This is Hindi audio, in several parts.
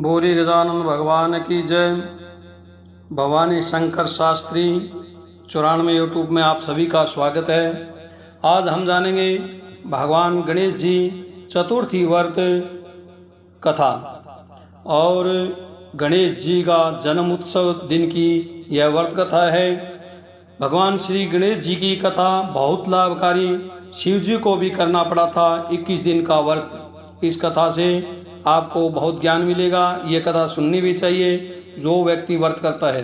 बोले गजानन भगवान की जय। भवानी शंकर शास्त्री 94 यूट्यूब में आप सभी का स्वागत है। आज हम जानेंगे भगवान गणेश जी चतुर्थी व्रत कथा और गणेश जी का जन्म उत्सव दिन की यह व्रत कथा है। भगवान श्री गणेश जी की कथा बहुत लाभकारी, शिव जी को भी करना पड़ा था 21 दिन का व्रत। इस कथा से आपको बहुत ज्ञान मिलेगा। ये कथा सुननी भी चाहिए जो व्यक्ति व्रत करता है।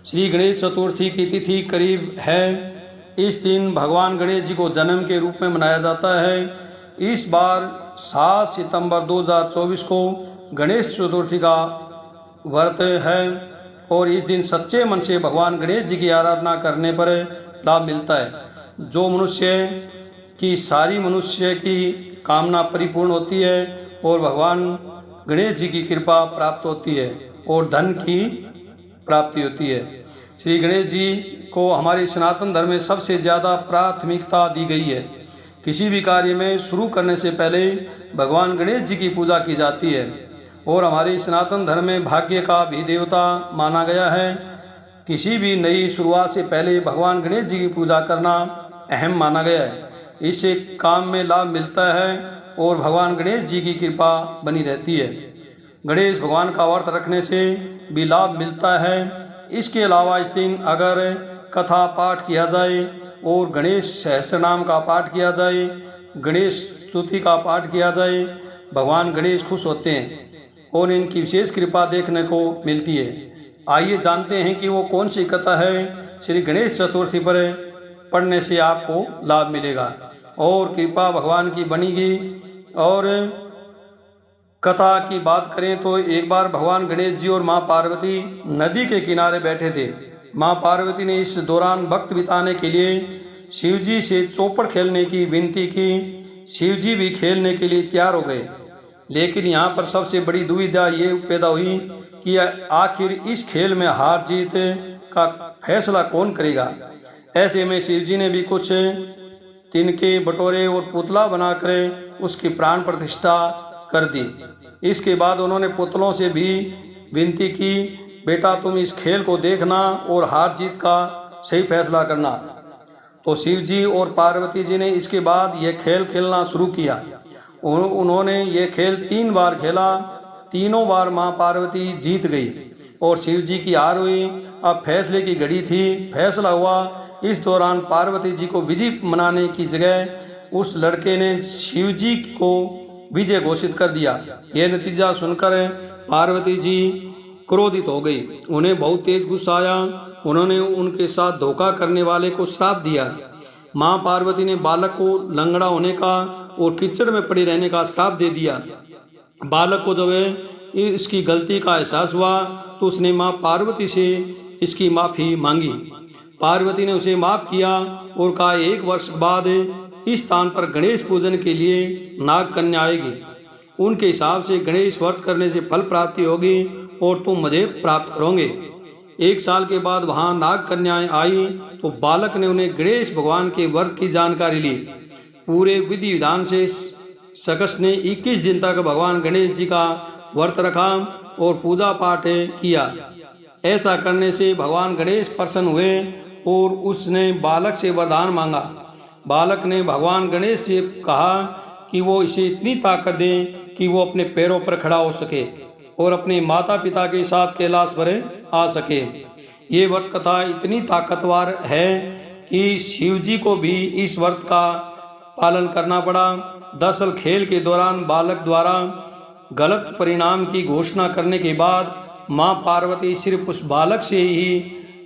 श्री गणेश चतुर्थी की तिथि करीब है। इस दिन भगवान गणेश जी को जन्म के रूप में मनाया जाता है। इस बार 7 सितंबर 2024 को गणेश चतुर्थी का व्रत है और इस दिन सच्चे मन से भगवान गणेश जी की आराधना करने पर लाभ मिलता है। जो मनुष्य की सारी मनुष्य की कामना परिपूर्ण होती है और भगवान गणेश जी की कृपा प्राप्त होती है और धन की प्राप्ति होती है। श्री गणेश जी को हमारे सनातन धर्म में सबसे ज़्यादा प्राथमिकता दी गई है। किसी भी कार्य में शुरू करने से पहले भगवान गणेश जी की पूजा की जाती है और हमारे सनातन धर्म में भाग्य का भी देवता माना गया है। किसी भी नई शुरुआत से पहले भगवान गणेश जी की पूजा करना अहम माना गया है। इससे काम में लाभ मिलता है और भगवान गणेश जी की कृपा बनी रहती है। गणेश भगवान का व्रत रखने से भी लाभ मिलता है। इसके अलावा इस दिन अगर कथा पाठ किया जाए और गणेश सहस्रनाम का पाठ किया जाए, गणेश स्तुति का पाठ किया जाए, भगवान गणेश खुश होते हैं और इनकी विशेष कृपा देखने को मिलती है। आइए जानते हैं कि वो कौन सी कथा है श्री गणेश चतुर्थी पर पढ़ने से आपको लाभ मिलेगा और कृपा भगवान की बनेगी। और कथा की बात करें तो एक बार भगवान गणेश जी और माँ पार्वती नदी के किनारे बैठे थे। माँ पार्वती ने इस दौरान वक्त बिताने के लिए शिव जी से चौपड़ खेलने की विनती की। शिव जी भी खेलने के लिए तैयार हो गए, लेकिन यहाँ पर सबसे बड़ी दुविधा ये पैदा हुई कि आखिर इस खेल में हार जीत का फैसला कौन करेगा। ऐसे में शिव जी ने भी कुछ तिनके बटोरे और पुतला बनाकर उसकी प्राण प्रतिष्ठा कर दी। इसके बाद उन्होंने पुतलों से भी विनती की, बेटा तुम इस खेल को देखना और हार जीत का सही फैसला करना। तो शिव जी और पार्वती जी ने इसके बाद यह खेल खेलना शुरू किया। उन्होंने ये खेल 3 बार खेला। तीनों बार माँ पार्वती जीत गई और शिव जी की हार हुई। अब फैसले की घड़ी थी, फैसला हुआ। इस दौरान पार्वती जी को विजय मनाने की जगह उस लड़के ने शिव जी को विजय घोषित कर दिया। यह नतीजा सुनकर पार्वती जी क्रोधित हो गई। उन्हें बहुत तेज गुस्सा आया। उन्होंने उनके साथ धोखा करने वाले को श्राप दिया। माँ पार्वती ने बालक को लंगड़ा होने का और कीचड़ में पड़े रहने का श्राप दे दिया। बालक को जब इसकी गलती का एहसास हुआ तो उसने माँ पार्वती से इसकी माफ़ी मांगी। पार्वती ने उसे माफ़ किया और कहा 1 वर्ष बाद इस स्थान पर गणेश पूजन के लिए नाग कन्या आएगी। उनके हिसाब से गणेश व्रत करने से फल प्राप्ति होगी और तुम मुझे प्राप्त करोगे। 1 साल के बाद वहाँ नाग कन्याएं आई तो बालक ने उन्हें गणेश भगवान के व्रत की जानकारी ली। पूरे विधि विधान से शख्स ने 21 दिन तक भगवान गणेश जी का व्रत रखा और पूजा पाठ किया। ऐसा करने से भगवान गणेश प्रसन्न हुए और उसने बालक से वरदान मांगा। बालक ने भगवान गणेश से कहा कि वो इसे इतनी ताकत दें कि वो अपने पैरों पर खड़ा हो सके और अपने माता पिता के साथ कैलाश पर आ सके। ये व्रत कथा इतनी ताकतवर है कि शिव जी को भी इस व्रत का पालन करना पड़ा। दरअसल खेल के दौरान बालक द्वारा गलत परिणाम की घोषणा करने के बाद माँ पार्वती सिर्फ उस बालक से ही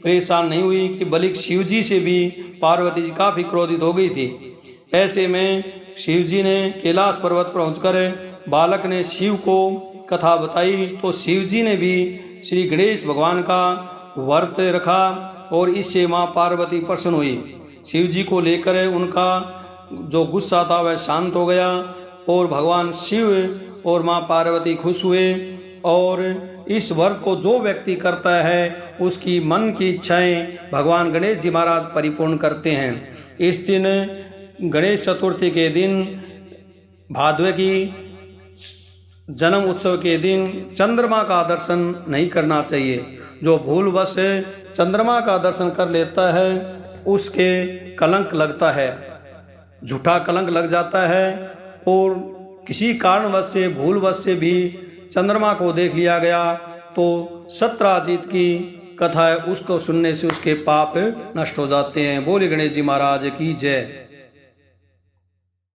परेशान नहीं हुई कि बल्कि शिव जी से भी पार्वती जी काफ़ी क्रोधित हो गई थी। ऐसे में शिव जी ने कैलाश पर्वत पर पहुंचकर बालक ने शिव को कथा बताई तो शिव जी ने भी श्री गणेश भगवान का व्रत रखा और इससे माँ पार्वती प्रसन्न हुई। शिव जी को लेकर उनका जो गुस्सा था वह शांत हो गया और भगवान शिव और माँ पार्वती खुश हुए। और इस व्रत को जो व्यक्ति करता है उसकी मन की इच्छाएं भगवान गणेश जी महाराज परिपूर्ण करते हैं। इस दिन गणेश चतुर्थी के दिन भादवे की जन्म उत्सव के दिन चंद्रमा का दर्शन नहीं करना चाहिए। जो भूलवश चंद्रमा का दर्शन कर लेता है उसके कलंक लगता है, झूठा कलंक लग जाता है। और किसी कारणवश से भूलवश से भी चंद्रमा को देख लिया गया तो सत्राजीत की कथा है, उसको सुनने से उसके पाप नष्ट हो जाते हैं। बोले गणेश जी महाराज की जय।